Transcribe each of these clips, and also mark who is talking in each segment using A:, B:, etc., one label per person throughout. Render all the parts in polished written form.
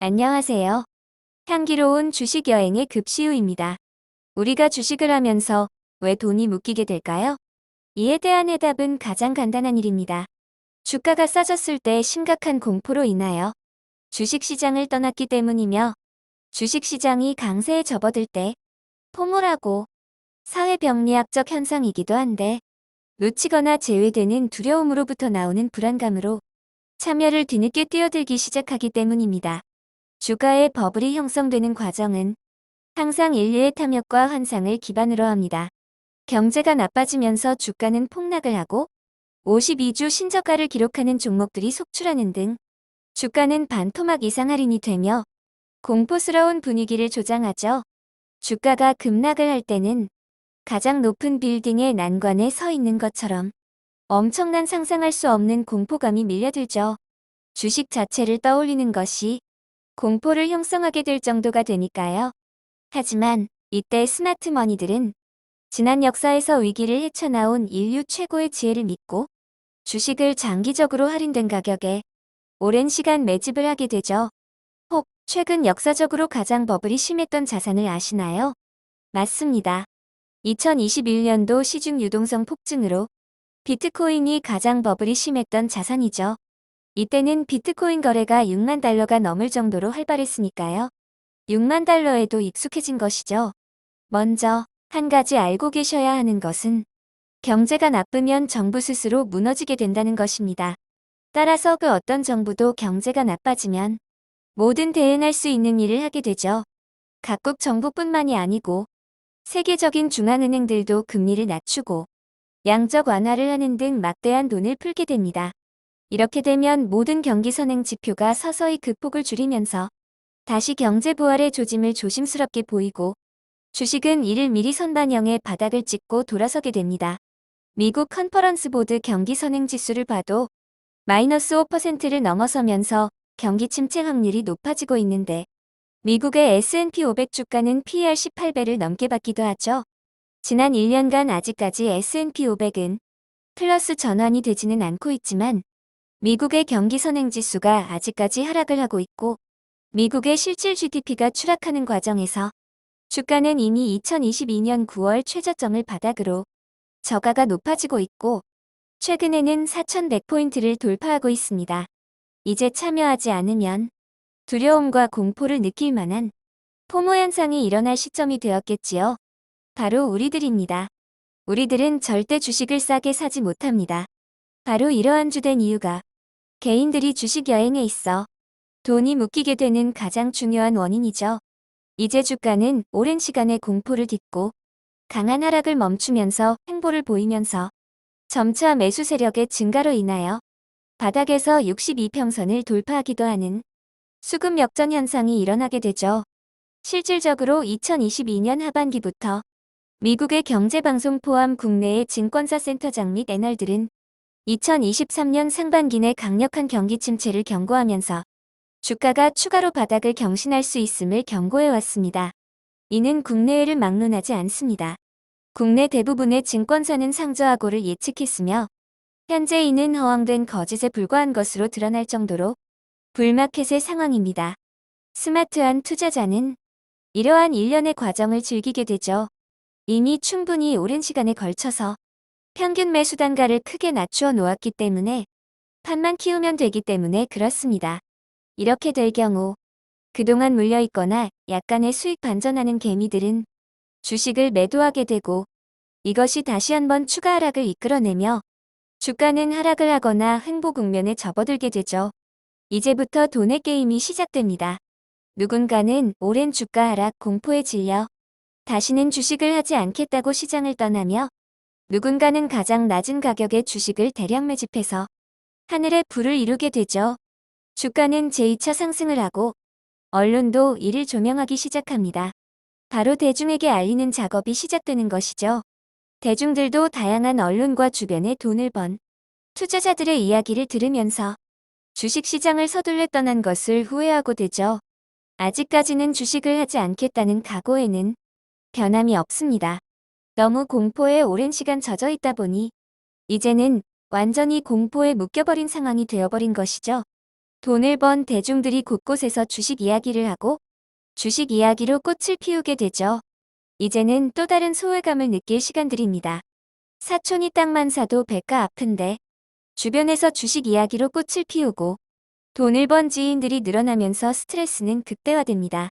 A: 안녕하세요. 향기로운 주식 여행의 급시우입니다. 우리가 주식을 하면서 왜 돈이 묶이게 될까요? 이에 대한 해답은 가장 간단한 일입니다. 주가가 싸졌을 때 심각한 공포로 인하여 주식시장을 떠났기 때문이며, 주식시장이 강세에 접어들 때 포모라고 사회병리학적 현상이기도 한데, 놓치거나 제외되는 두려움으로부터 나오는 불안감으로 참여를 뒤늦게 뛰어들기 시작하기 때문입니다. 주가의 버블이 형성되는 과정은 항상 인류의 탐욕과 환상을 기반으로 합니다. 경제가 나빠지면서 주가는 폭락을 하고 52주 신저가를 기록하는 종목들이 속출하는 등 주가는 반토막 이상 할인이 되며 공포스러운 분위기를 조장하죠. 주가가 급락을 할 때는 가장 높은 빌딩의 난관에 서 있는 것처럼 엄청난 상상할 수 없는 공포감이 밀려들죠. 주식 자체를 떠올리는 것이 공포를 형성하게 될 정도가 되니까요. 하지만 이때 스마트머니들은 지난 역사에서 위기를 헤쳐나온 인류 최고의 지혜를 믿고 주식을 장기적으로 할인된 가격에 오랜 시간 매집을 하게 되죠. 혹 최근 역사적으로 가장 버블이 심했던 자산을 아시나요? 맞습니다. 2021년도 시중 유동성 폭증으로 비트코인이 가장 버블이 심했던 자산이죠. 이때는 비트코인 거래가 6만 달러가 넘을 정도로 활발했으니까요. 6만 달러에도 익숙해진 것이죠. 먼저 한 가지 알고 계셔야 하는 것은 경제가 나쁘면 정부 스스로 무너지게 된다는 것입니다. 따라서 그 어떤 정부도 경제가 나빠지면 모든 대응할 수 있는 일을 하게 되죠. 각국 정부뿐만이 아니고 세계적인 중앙은행들도 금리를 낮추고 양적 완화를 하는 등 막대한 돈을 풀게 됩니다. 이렇게 되면 모든 경기 선행 지표가 서서히 극폭을 줄이면서 다시 경제 부활의 조짐을 조심스럽게 보이고, 주식은 이를 미리 선반영해 바닥을 찍고 돌아서게 됩니다. 미국 컨퍼런스 보드 경기 선행 지수를 봐도 마이너스 5%를 넘어서면서 경기 침체 확률이 높아지고 있는데, 미국의 S&P 500 주가는 PER 18배를 넘게 받기도 하죠. 지난 1년간 아직까지 S&P 500은 플러스 전환이 되지는 않고 있지만, 미국의 경기 선행 지수가 아직까지 하락을 하고 있고, 미국의 실질 GDP가 추락하는 과정에서 주가는 이미 2022년 9월 최저점을 바닥으로 저가가 높아지고 있고, 최근에는 4,100포인트를 돌파하고 있습니다. 이제 참여하지 않으면 두려움과 공포를 느낄 만한 포모 현상이 일어날 시점이 되었겠지요. 바로 우리들입니다. 우리들은 절대 주식을 싸게 사지 못합니다. 바로 이러한 주된 이유가 개인들이 주식 여행에 있어 돈이 묶이게 되는 가장 중요한 원인이죠. 이제 주가는 오랜 시간의 공포를 딛고 강한 하락을 멈추면서 횡보를 보이면서 점차 매수 세력의 증가로 인하여 바닥에서 62평선을 돌파하기도 하는 수급 역전 현상이 일어나게 되죠. 실질적으로 2022년 하반기부터 미국의 경제방송 포함 국내의 증권사 센터장 및 애널들은 2023년 상반기 내 강력한 경기 침체를 경고하면서 주가가 추가로 바닥을 경신할 수 있음을 경고해왔습니다. 이는 국내외를 막론하지 않습니다. 국내 대부분의 증권사는 상저하고를 예측했으며, 현재 이는 허황된 거짓에 불과한 것으로 드러날 정도로 불마켓의 상황입니다. 스마트한 투자자는 이러한 일련의 과정을 즐기게 되죠. 이미 충분히 오랜 시간에 걸쳐서 평균 매수 단가를 크게 낮추어 놓았기 때문에 판만 키우면 되기 때문에 그렇습니다. 이렇게 될 경우 그동안 물려있거나 약간의 수익 반전하는 개미들은 주식을 매도하게 되고, 이것이 다시 한번 추가 하락을 이끌어내며 주가는 하락을 하거나 횡보 국면에 접어들게 되죠. 이제부터 돈의 게임이 시작됩니다. 누군가는 오랜 주가 하락 공포에 질려 다시는 주식을 하지 않겠다고 시장을 떠나며, 누군가는 가장 낮은 가격의 주식을 대량 매집해서 하늘의 불을 이루게 되죠. 주가는 제2차 상승을 하고 언론도 이를 조명하기 시작합니다. 바로 대중에게 알리는 작업이 시작되는 것이죠. 대중들도 다양한 언론과 주변에 돈을 번 투자자들의 이야기를 들으면서 주식시장을 서둘러 떠난 것을 후회하고 되죠. 아직까지는 주식을 하지 않겠다는 각오에는 변함이 없습니다. 너무 공포에 오랜 시간 젖어 있다 보니 이제는 완전히 공포에 묶여버린 상황이 되어버린 것이죠. 돈을 번 대중들이 곳곳에서 주식 이야기를 하고 주식 이야기로 꽃을 피우게 되죠. 이제는 또 다른 소외감을 느낄 시간들입니다. 사촌이 땅만 사도 배가 아픈데 주변에서 주식 이야기로 꽃을 피우고 돈을 번 지인들이 늘어나면서 스트레스는 극대화됩니다.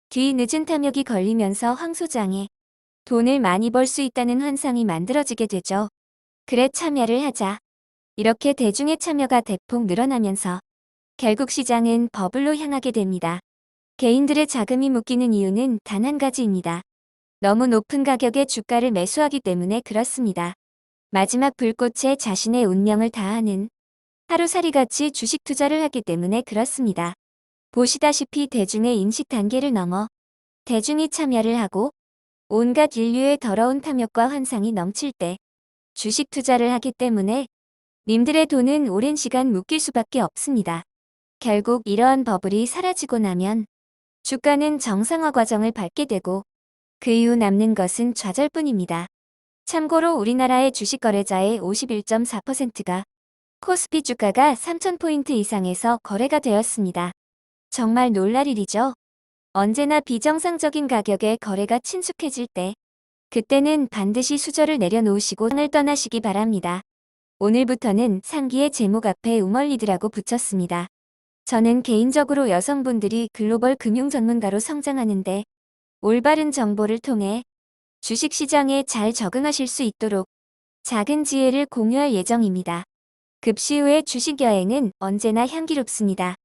A: 뒤늦은 탐욕이 걸리면서 황소장에 돈을 많이 벌 수 있다는 환상이 만들어지게 되죠. 그래 참여를 하자. 이렇게 대중의 참여가 대폭 늘어나면서 결국 시장은 버블로 향하게 됩니다. 개인들의 자금이 묶이는 이유는 단 한 가지입니다. 너무 높은 가격에 주가를 매수하기 때문에 그렇습니다. 마지막 불꽃에 자신의 운명을 다하는 하루살이같이 주식 투자를 하기 때문에 그렇습니다. 보시다시피 대중의 인식 단계를 넘어 대중이 참여를 하고 온갖 인류의 더러운 탐욕과 환상이 넘칠 때 주식 투자를 하기 때문에 님들의 돈은 오랜 시간 묶일 수밖에 없습니다. 결국 이러한 버블이 사라지고 나면 주가는 정상화 과정을 밟게 되고 그 이후 남는 것은 좌절뿐입니다. 참고로 우리나라의 주식 거래자의 51.4%가 코스피 주가가 3,000포인트 이상에서 거래가 되었습니다. 정말 놀랄 일이죠. 언제나 비정상적인 가격에 거래가 친숙해질 때 그때는 반드시 수저를 내려놓으시고 상을 떠나시기 바랍니다. 오늘부터는 상기의 제목 앞에 우멀리드라고 붙였습니다. 저는 개인적으로 여성분들이 글로벌 금융 전문가로 성장하는데 올바른 정보를 통해 주식시장에 잘 적응하실 수 있도록 작은 지혜를 공유할 예정입니다. 급시 후의 주식 여행은 언제나 향기롭습니다.